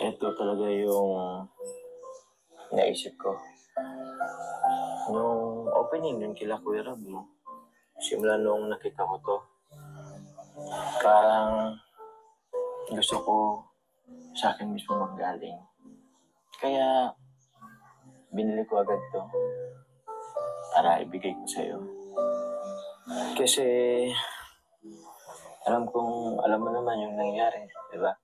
Ito talaga yung naisip ko. Nung opening yun kila Kuya Rob, simula nung nakita ko to, parang gusto ko sa akin mismo maggaling. Kaya binili ko agad to para ibigay ko sa'yo. Kasi alam mo naman yung nangyari, di ba?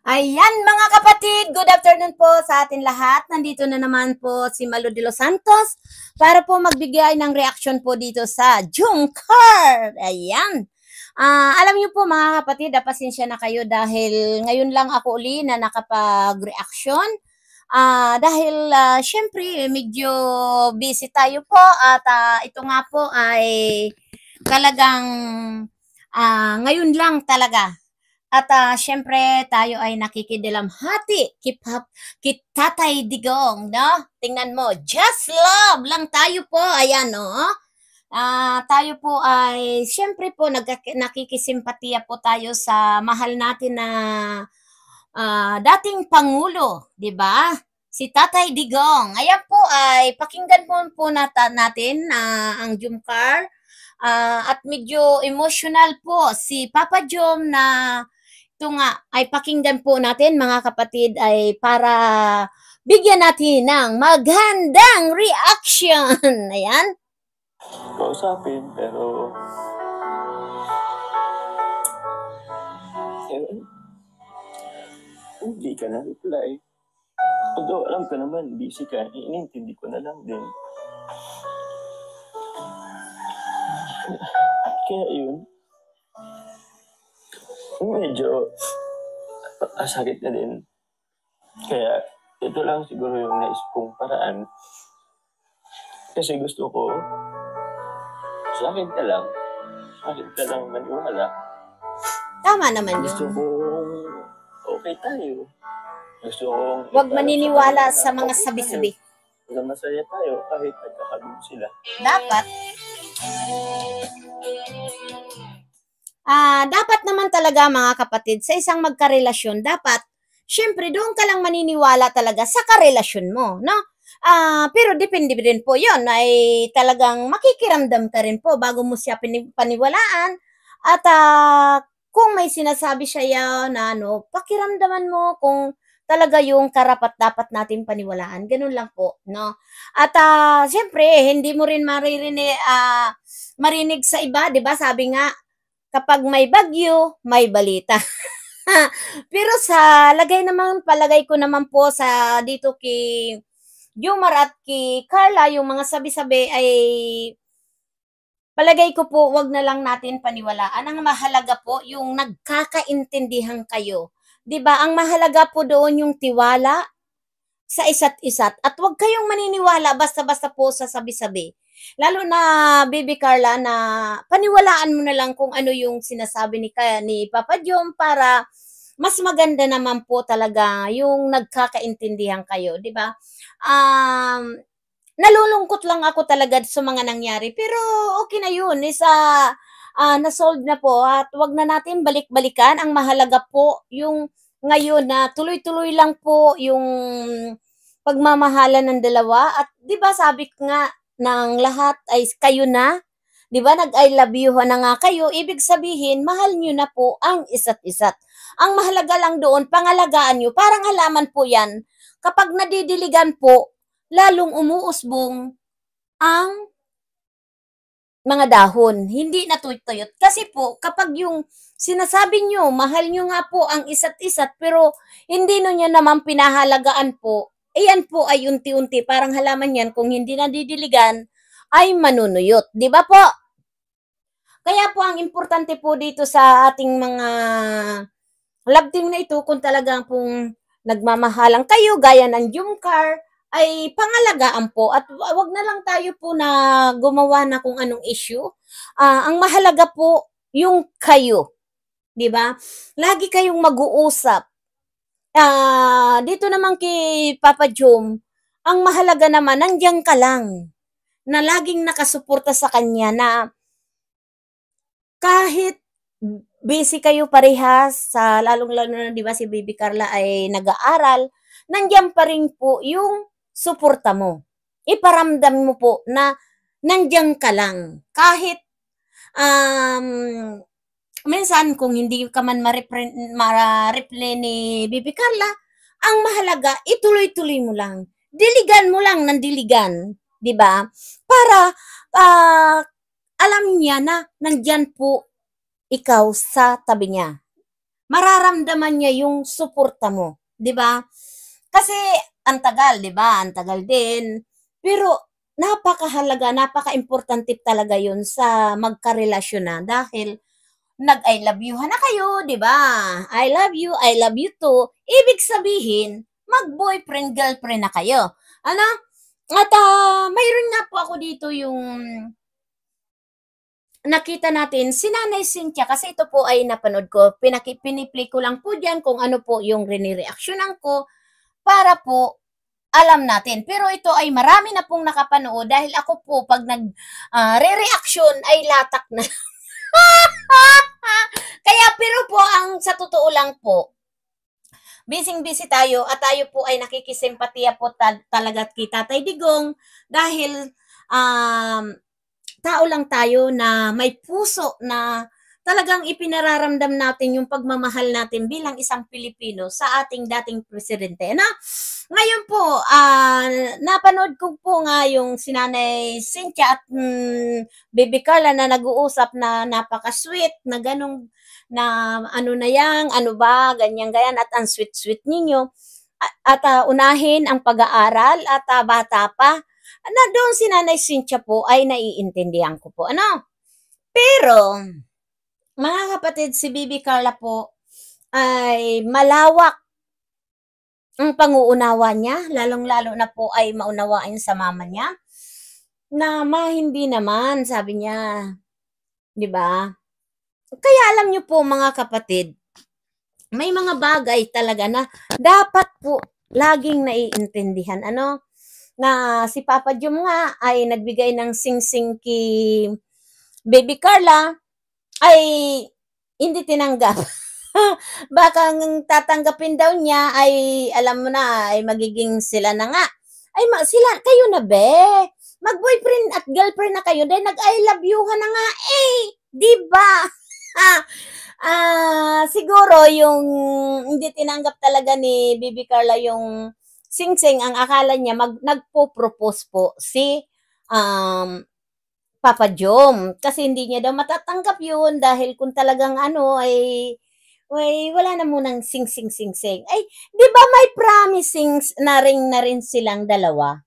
Ayan mga kapatid, good afternoon po sa atin lahat. Nandito na naman po si Malu de los Santos para po magbigay ng reaction po dito sa Jungkook. Ayan. Alam niyo po mga kapatid, pasensya na kayo dahil ngayon lang ako uli na nakapag-reaction. Dahil syempre medyo busy tayo po at ito nga po ay talagang ngayon lang talaga. At syempre, tayo ay nakikidalamhati kit Tatay Digong, no? Tingnan mo, just love lang tayo po. Ayan, no? Tayo po ay, syempre po, nakikisimpatiya po tayo sa mahal natin na dating Pangulo, di ba? Si Tatay Digong. Ayan po ay, pakinggan po natin ang Jungkook. At medyo emotional po si Papa Jom na ito nga ay pakinggan po natin mga kapatid ay para bigyan natin ng magandang reaction. Ayan. Kausapin, pero hindi ka na reply. Although alam ko naman, busy ka, inintindi ko na lang din. Kaya yun, medyo sakit na din. Kaya ito lang siguro yung naisip kong paraan. Kasi gusto ko, sa akin ka lang maniwala. Tama naman Gusto yun. kong okay tayo. Gusto kong huwag maniniwala sa mga sabi-sabi. Na masaya tayo kahit nagkakagulo sila. Dapat. Dapat naman talaga mga kapatid, sa isang magkarelasyon, dapat, syempre, doon ka lang maniniwala talaga sa karelasyon mo, no? Pero depende rin po yon ay talagang makikiramdam ka rin po bago mo siya paniwalaan. At kung may sinasabi siya yan na pakiramdaman mo kung talaga yung karapat-dapat natin paniwalaan. Ganun lang po, no? At syempre, hindi mo rin marinig sa iba, di ba? Sabi nga, kapag may bagyo, may balita. Pero sa palagay ko naman po sa dito kay Jomar at kay Carla, yung mga sabi-sabi ay palagay ko po wag na lang natin paniwalaan. Ang mahalaga po yung nagkakaintindihan kayo. 'Di ba? Ang mahalaga po doon yung tiwala sa isa't isa at wag kayong maniniwala basta-basta po sa sabi-sabi. Lalo na Baby Carla na paniwalaan mo na lang kung ano yung sinasabi ni Papa Jom para mas maganda naman po talaga yung nagkakaintindihan kayo, 'di ba? Nalulungkot lang ako talaga sa mga nangyari pero okay na yun na-solve na po at wag na natin balik-balikan. Ang mahalaga po yung ngayon na tuloy-tuloy lang po yung pagmamahalan ng dalawa at 'di ba sabi ko nga ng lahat ay kayo na, 'di ba nag-I love you na nga kayo, ibig sabihin mahal niyo na po ang isa't isa. Ang mahalaga lang doon pangalagaan niyo, parang halaman po 'yan. Kapag nadidiligan po, lalong umuusbong ang mga dahon, hindi natutuyot. Kasi po, kapag yung sinasabi nyo, mahal nyo nga po ang isa't isa, pero hindi nyo naman pinahalagaan po, ayan po ay unti-unti, parang halaman yan, kung hindi nadidiligan, ay manunuyot. Di ba po? Kaya po, ang importante po dito sa ating mga love team na ito, kung talagang pong nagmamahalang kayo, gaya ng Jungkook, ay pangalagaan po at wag na lang tayo po na gumawa na kung anong issue. Ang mahalaga po yung kayo, 'di ba? Lagi kayong mag-uusap. Dito naman kay Papa Jom, ang mahalaga naman nandiyan ka lang na laging nakasuporta sa kanya na kahit busy kayo parehas, sa lalong-lalo na 'di ba si Baby Carla ay nag-aaral, nandiyan pa rin po yung suporta mo. Iparamdam mo po na nandiyan ka lang. Kahit um, minsan kung hindi ka man ma-reply ni Baby Carla, ang mahalaga ituloy-tuloy mo lang. Diligan mo lang ng diligan, 'di ba? Para ah, alam niya na nandiyan po ikaw sa tabi niya. Mararamdaman niya yung suporta mo, 'di ba? Kasi ang tagal, 'di ba? Ang tagal din. Pero napakahalaga, napaka-importante talaga 'yun sa magkarelasyon na dahil nag-I love you na kayo, 'di ba? I love you too. Ibig sabihin, mag-boyfriend, girlfriend na kayo. Ano? At mayroon nga po ako dito yung nakita natin si Nanay Cynthia kasi ito po ay napanood ko. Piniplay ko lang po diyan kung ano po yung rinireaksyonan ko para po alam natin. Pero ito ay marami na pong nakapanood dahil ako po pag re-reaction ay latak na. Kaya pero po ang sa totoo lang po, busy tayo at tayo po ay nakikisimpatiya po talaga kay Tatay Digong dahil um, tao lang tayo na may puso na talagang ipinararamdam natin yung pagmamahal natin bilang isang Pilipino sa ating dating presidente. Na ngayon po, napanood ko po nga yung sinanay Cynthia at Baby Carla na nag-uusap na napaka-sweet na ganong na ano na yang, ano ba, ganyan at ang sweet-sweet ninyo. At unahin ang pag-aaral at bata pa na doon si Nanay Cynthia po ay naiintindihan ko po. Ano? Pero, mga kapatid, si Bibi Carla po ay malawak ang panguunawa niya, lalong-lalo na po ay maunawain sa mama niya, na hindi naman, sabi niya, di ba? Kaya alam niyo po mga kapatid, may mga bagay talaga na dapat po laging naiintindihan. Ano? Na si Papa Jum nga ay nagbigay ng sing-sing kay Baby Carla ay hindi tinanggap. Baka tatanggapin daw niya ay alam mo na ay magiging sila na nga. Ay sila kayo na be. Mag-boyfriend at girlfriend na kayo dahil nag-I love you na nga eh. 'Di ba? Siguro yung hindi tinanggap talaga ni Bibi Carla yung sing-sing, ang akala niya nagpo-propose po si Papa Jom. Kasi hindi niya daw matatanggap yun dahil kung talagang ano ay wala na munang sing-sing-sing-sing. Ay, di ba may promising na rin silang dalawa?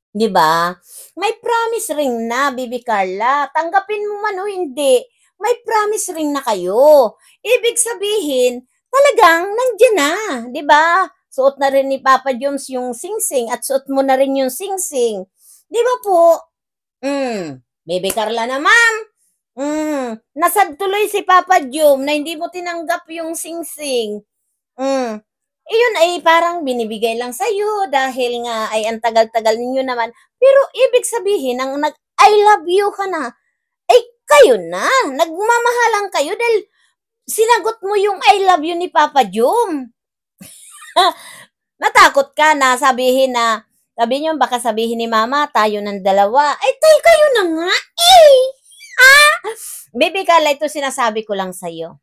Di ba? May promise ring na, Bibi Carla. Tanggapin mo man o hindi, may promise ring na kayo. Ibig sabihin, talagang nandiyan na, di ba? Suot na rin ni Papa Joms yung sing-sing at suot mo na rin yung sing-sing. Di ba po? Baby Carla naman. Nasad tuloy si Papa Jom na hindi mo tinanggap yung sing-sing. Iyon ay parang binibigay lang sa'yo dahil nga ay ang tagal-tagal ninyo naman. Pero ibig sabihin, ang I love you ka na, ay kayo na. Nagmamahalan kayo dahil sinagot mo yung I love you ni Papa Jom. Natakot ka na sabihin na, sabi niyo, baka sabihin ni Mama, tayo ng dalawa. Ay, tayo kayo na nga eh. Baby Carla, ito sinasabi ko lang sa'yo.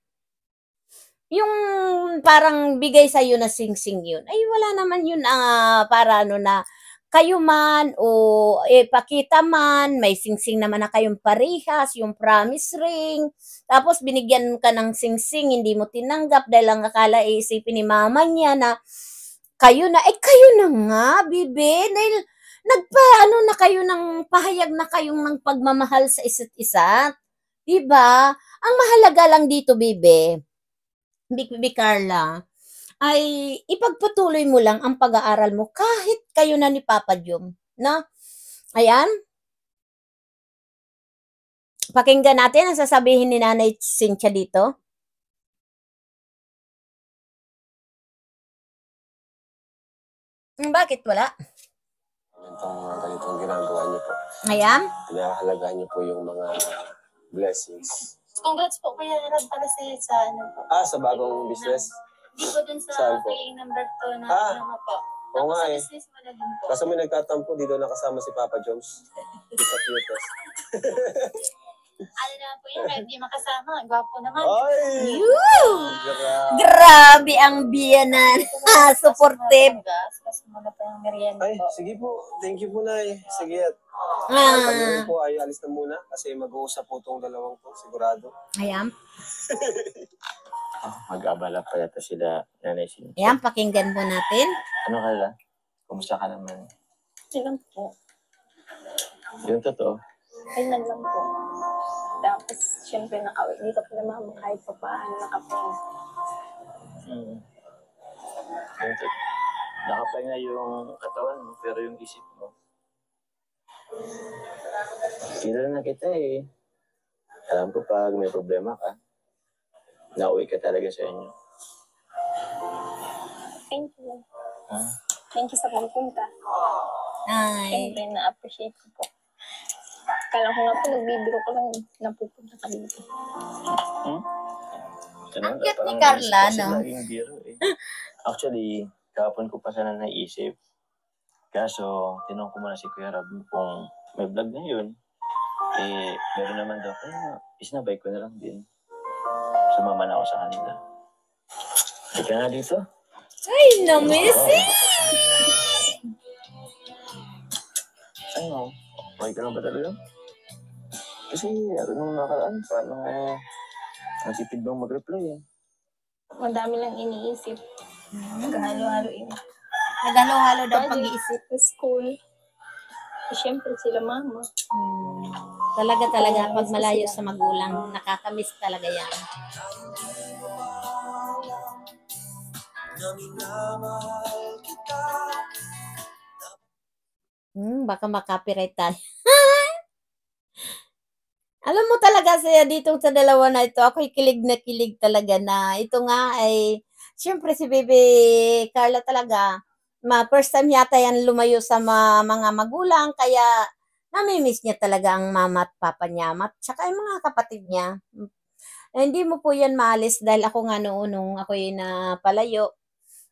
Yung parang bigay sa'yo na sing-sing yun, ay wala naman yun para ano na kayo man o pakita man, may sing-sing naman na kayong parehas, yung promise ring, tapos binigyan ka ng sing-sing, hindi mo tinanggap dahil ang akala isipin ni mama niya na kayo na, kayo na nga, bibe, dahil nagpaano na kayo ng pahayag na kayong ng pagmamahal sa isa't isa. Diba? Ang mahalaga lang dito, bibe, Bibi Carla, ay ipagpatuloy mo lang ang pag-aaral mo kahit kayo na ni Papa Jom. No? Ayan. Pakinggan natin ang sasabihin ni Nanay Cynthia dito. Bakit wala? Itong mga ganitong ginagawa niyo po. Ayan. Pinahalagaan niyo po yung mga blessings Congrats po Kuya Rab para sa ano po. Sa bagong business. Hindi po dun sa Saan po? killing number 2 na ano po. Oo nga Sa eh. business mo na din po. Kaso may nagtatampo, di daw nakasama si Papa Jones. Di sa cutest. Ano naman po yun, hindi makasama. Gwapo naman. Ay! Woo! Grabe. Grabe ang biyanan. Supportive. Kasi muna po yung merienda Ay, po. sige po. Thank you po, Nay. Sige at kami rin po ay alis na muna kasi mag-uusap po itong dalawang to, sigurado. Ayan. Mag-abala pa yata sila, Nanay Cynthia. Ayan, pakinggan po natin. Ano ka lang? Kumusta ka naman? Silang po. Yung totoo. Kailan lang po. Tapos, syempre, nakawit dito kila mama kahit pa paano nakapahinga. Hmm. Yung totoo. Nakapahinga yung katawan mo, pero yung isip mo. Kilala na kita eh. Alam ko pag may problema ka, nauwi ka talaga sa inyo. Thank you. Huh? Thank you sa pagpunta. Ay. Syempre, na-appreciate ko po. Kala ko nga po, nagbibiro ko lang, napupunta ka dito. Hmm? Ang cute ni Carla, no? Laging biro eh. Actually, kahapon ko pa sana naisip. Kaso, tinanong ko muna si Kuya Rab kung may vlog na yun. Eh, meron naman daw. Kaya, isnabay ko na lang din. Sumama na ako sa kanila. Hindi ka nga dito. Ay, na-missing! Ano? Okay ka lang ba talaga? Kasi, nung nakaraan, paano natipid bang mag-reply eh. Madami lang iniisip. Naghalo-halo yun. Naghalo-halo daw pag-iisip. Sa school. Siyempre, sila mama. Talaga, pag malayo sa magulang, nakakamiss talaga yan. Baka makopyright tayo. Alam mo talaga siya dito sa dalawa na ito, ako'y kilig na kilig talaga na ito nga ay, syempre si Baby Carla talaga, first time yata yan lumayo sa mga magulang, kaya namimiss niya talaga ang mama at papa niya, tsaka yung mga kapatid niya. Hindi mo po yan maalis dahil ako nga noon nung ako'y napalayo,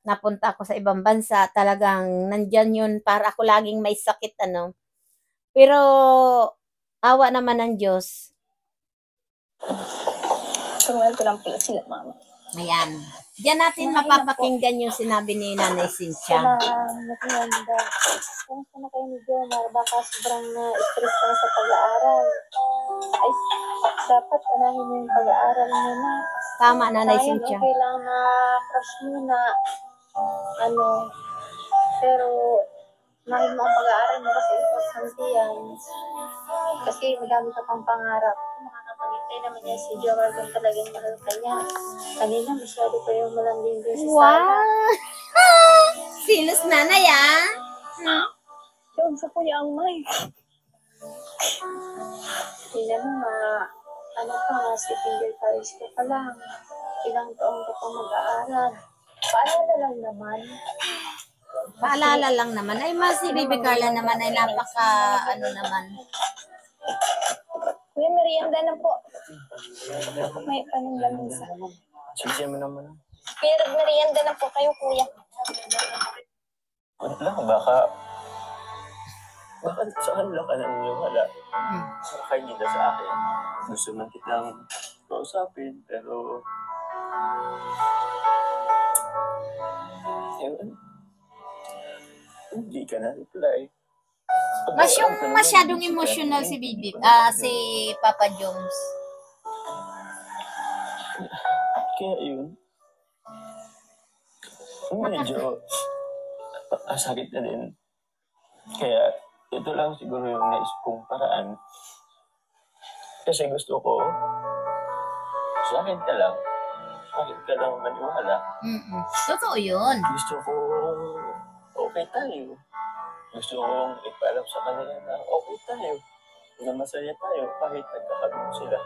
napunta ako sa ibang bansa, talagang nandyan yun para ako laging may sakit ano. Pero awa naman ng Diyos. Tungal ko lang pala sila mama. Ayan. Diyan natin mapapakinggan yung sinabi ni Nanay Cynthia. Maganda. Kung saan na kayo ni Jomar, baka sobrang na-stress ka na sa pag-aaral. Ay, dapat anahin mo yung pag-aaral muna. Tama, Nanay Sayang, Cynthia. okay lang na crush muna. Pero mahal mo ang pag-aaral mo kasi importante yan. Kasi madami ka pang pangarap. Makakapagintay naman yan si Jomar kung talagang mahal ka niya. Kanina masyado pa yung malanding din si Sarah. Wow! Silos nanay ah! Yung sa kuya ang may. Tingnan mo second year college ka pa lang. Ilang taong ka pa mag-aaral. Paalala lang naman. Paalala lang naman. Ay, si Baby Carla naman ay naman. Kuya, merienda na po. May pananglamisa. Sisya mo naman. Pero merienda na po kayo, kuya. Wala, baka sa kanila ka naniniwala. Baka hindi na sa akin. Gusto man kitang kausapin, pero hindi ka na reply. Masyadong emotional si Bibi, si Papa Jones. Kaya yun, medyo sakit na din. Kaya ito lang siguro yung nais kong paraan. Kasi gusto ko, sa akin ka lang maniwala. Totoo yun. Gusto ko okay tayo. Gusto kong ipaalam sa kanila na okay tayo. Na masaya tayo kahit nagkakaroon sila.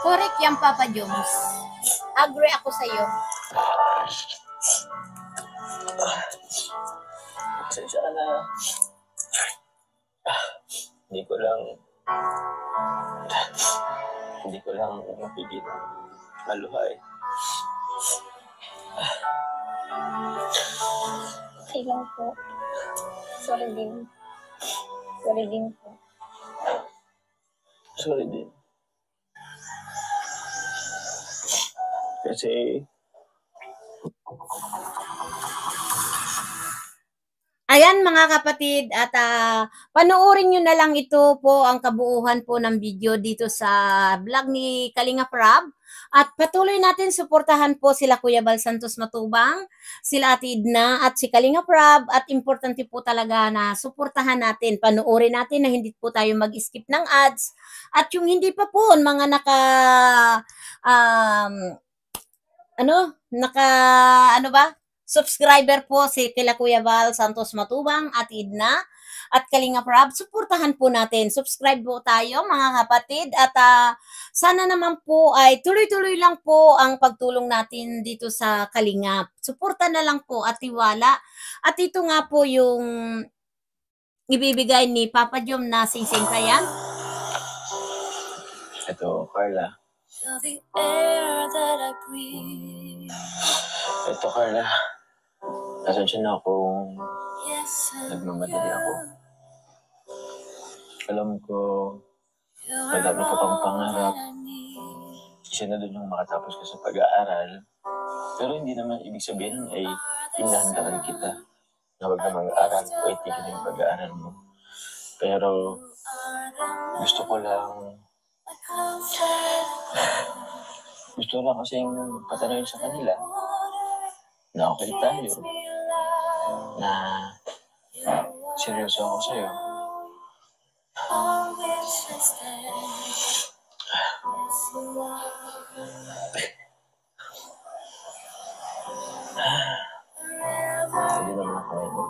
Correct yan, Papa Jones. Agree ako sa'yo. Pasensya ka na. Hindi ko lang Hindi ko lang mapigil maluha eh. Okay lang po. Sorry din. Sorry din po. Sorry din. Kasi Ayan mga kapatid, at panoorin nyo na lang ito po, ang kabuuhan po ng video dito sa vlog ni Kalinga Prab. At patuloy natin suportahan po sila Kuya Bal Santos Matubang, sila Ate Edna at si Kalinga Prab. At importante po talaga na suportahan natin, panoorin natin na hindi po tayo mag-skip ng ads. At yung hindi pa po, mga subscriber po si kila Kuya Bal Santos Matubang at Edna at Kalinga Prab, suportahan po natin. Subscribe po tayo mga kapatid at sana naman po ay tuloy-tuloy lang po ang pagtulong natin dito sa Kalingap. Suporta na lang po at tiwala. At ito nga po yung ibibigay ni Papa Jom na singsing kayan. ito, Carla. Ito, Carla. Nasensya na akong nagmamadali ako. Alam ko, madami ka pang pangarap. Isa na doon yung makatapos ka sa pag-aaral. Pero hindi naman ibig sabihin ay tindahan ka rin kita na huwag na mag-aaral o itigil yung pag-aaral mo. Pero gusto ko lang kasing patanungin sa kanila na okay tayo, na seryoso ako sa'yo. Hindi naman ako ngayon.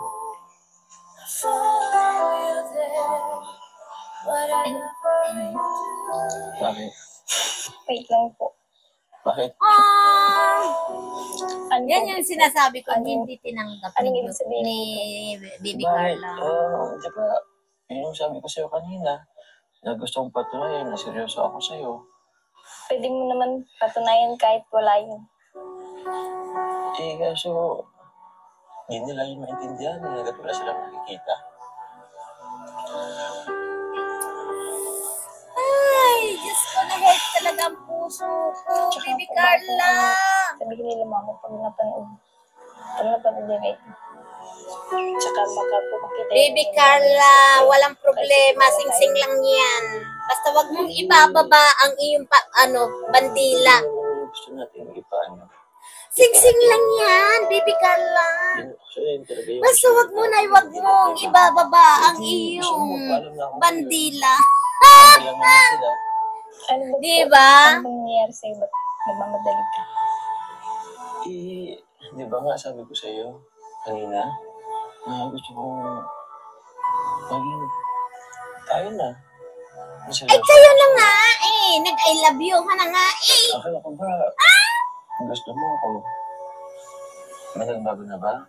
Bakit? Wait lang po. Bakit? Ano Yan po? yung sinasabi ko, hindi tinanggap Anong ni, ibig sabihin ni Bibi Bakit? Carla. Di ba, yun yung sabi ko sa'yo kanina, na gusto kong patunayan na seryoso ako sa'yo. Pwede mo naman patunayan kahit wala yun. Eh, kaso, hindi nila yung maintindihan na hanggat wala silang nakikita. Ay, Diyos ko, na-hurt talaga ang puso ko, Tsaka Bibi po, Carla. Sabihin nila mama pag napanood. Pag napanood nila ito. Tsaka baka po makita Bibi Carla, walang problema, sing-sing lang yan. Basta wag mong ibababa ang iyong bandila. Gusto natin ipaano. Sing-sing lang yan, Bibi Carla. Actually, yun talaga yung Basta wag mong ibababa ang iyong bandila. Alam naman sila. Ano ba Di po? ba? Ano bang nangyayari sa'yo? Ba't nagmamadali ka? Eh, di ba nga sabi ko sa'yo kanina, na gusto kong maging tayo na. Ay, kayo na nga eh. Nag-I love you ka na nga eh. Akala ko ba, gusto mo ako? May nagbago na ba?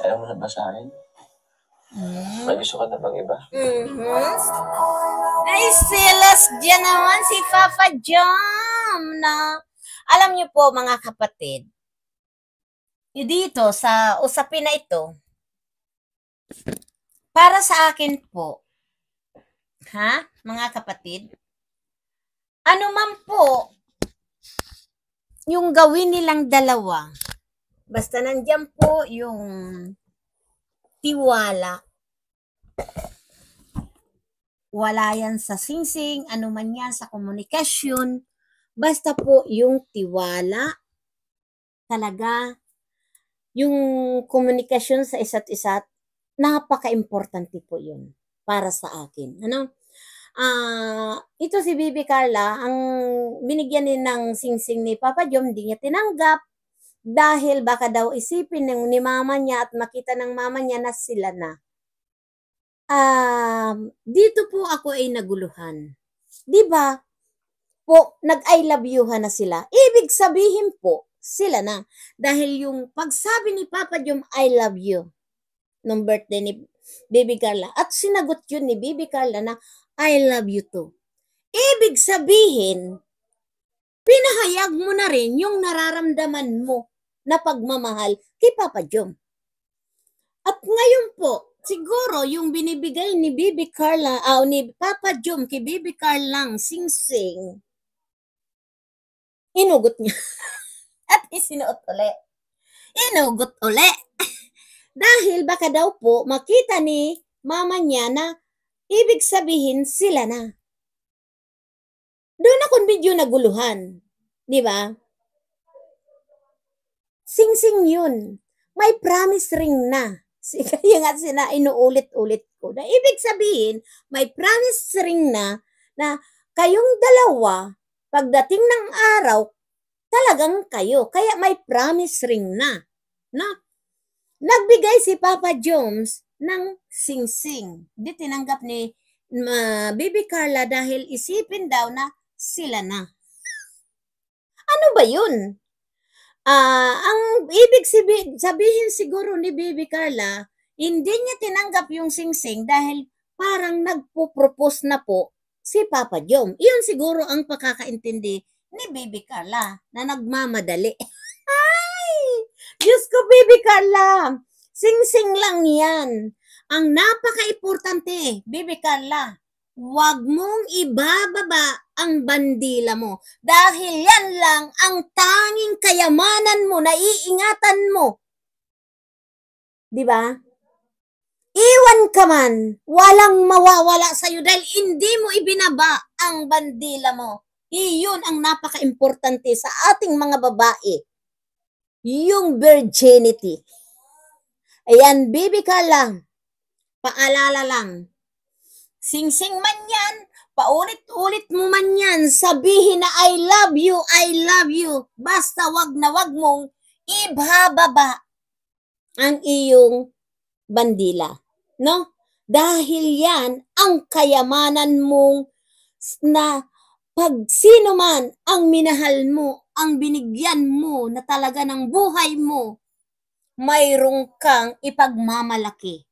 Ayaw mo na ba sa akin? May gusto ka na bang iba? Ay, silas dyan naman si Papa Jom na. Alam niyo po mga kapatid, dito sa usapin na ito, para sa akin po, mga kapatid, ano man po yung gawin nilang dalawa, basta nandiyan po yung tiwala, wala yan sa singsing, ano man yan sa komunikasyon, basta po yung tiwala, talaga, yung komunikasyon sa isa't isa, napaka-importante po yun para sa akin. Ito si Bibi Carla, ang binigyan ng singsing ni Papa Jom, hindi niya tinanggap dahil baka daw isipin ni mama niya at makita ng mama niya na sila na. Dito po ako ay naguluhan. 'Di ba? Po, nag-I love you na sila. Ibig sabihin po, sila na. Dahil yung pagsabi ni Papa Jom, I love you, nung birthday ni Bibi Carla, at sinagot yun ni Bibi Carla na, I love you too. Ibig sabihin, pinahayag mo na rin yung nararamdaman mo na pagmamahal kay Papa Jom. At ngayon po, siguro yung binibigay ni Bibi Carla, ni Papa Jom kay Bibi Carlang singsing, inugot niya. At isinuot uli. Inugot uli. Dahil baka daw po makita ni mama niya na ibig sabihin sila na. Doon akong medyo naguluhan. Di ba? Sing-sing yun. May promise ring na. Kaya nga inuulit-ulit ko. Na ibig sabihin, may promise ring na kayong dalawa, pagdating ng araw, talagang kayo. Kaya may promise ring na. Nagbigay si Papa Joms ng sing-sing. Di tinanggap ni Bibi Carla dahil isipin daw na sila na. Ano ba yun? Ang ibig sabihin siguro ni Bibi Carla, hindi niya tinanggap yung sing-sing dahil parang nagpo-propose na po si Papa Jom. Iyon siguro ang pakakaintindi ni Bibi Carla na nagmamadali. Ay! Diyos ko, Bibi Carla! Sing-sing lang yan. Ang napaka-importante, Bibi Carla, huwag mong ibababa ang bandila mo. Dahil yan lang ang tanging kayamanan mo na iingatan mo. Diba? Iwan ka man, walang mawawala sa'yo dahil hindi mo ibinaba ang bandila mo. Iyon ang napaka-importante sa ating mga babae. Yung virginity. Ayan, Bibi Carla, paalala lang. Sing-sing man yan, paulit-ulit mo man yan, sabihin na I love you. Basta wag na wag mong ibababa ang iyong bandila. No? Dahil yan ang kayamanan mong na pag sino man ang minahal mo, ang binigyan mo na talaga ng buhay mo, mayroong kang ipagmamalaki.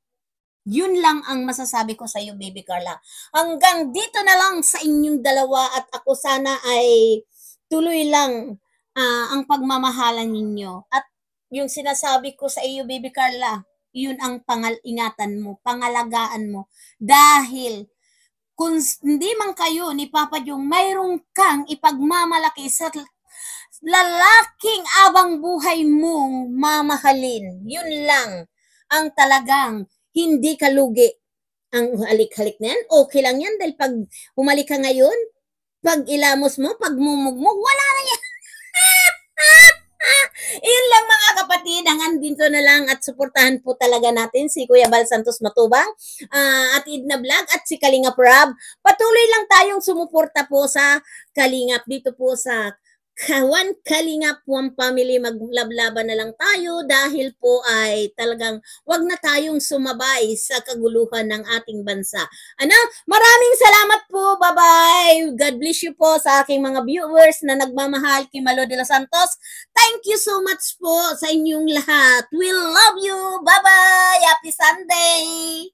Yun lang ang masasabi ko sa iyo, Bibi Carla. Hanggang dito na lang sa inyong dalawa at ako sana ay tuloy lang ang pagmamahalan ninyo. At yung sinasabi ko sa iyo, Bibi Carla, yun ang ingatan mo, pangalagaan mo. Dahil kung hindi man kayo ni Papa Jom, mayroong kang ipagmamalaki sa lalaking abang buhay mong mamahalin. Yun lang ang talagang hindi ka lugi. Ang halik-halik na yan, okay lang yan dahil pag humalik ka ngayon, pag ilamos mo, pag mumugmog, wala na yan. Iyon lang mga kapatid, hanggang dito na lang at suportahan po talaga natin si Kuya Bal Santos Matubang, at Idna Vlog at si Kalingap Rob. Patuloy lang tayong sumuporta po sa Kalingap dito po sa One Kalingap, One Family. Maglablaban na lang tayo dahil po ay talagang wag na tayong sumabay sa kaguluhan ng ating bansa. Maraming salamat po. Bye-bye. God bless you po sa aking mga viewers na nagmamahal kay Malo de los Santos. Thank you so much po sa inyong lahat. We love you. Bye-bye. Happy Sunday.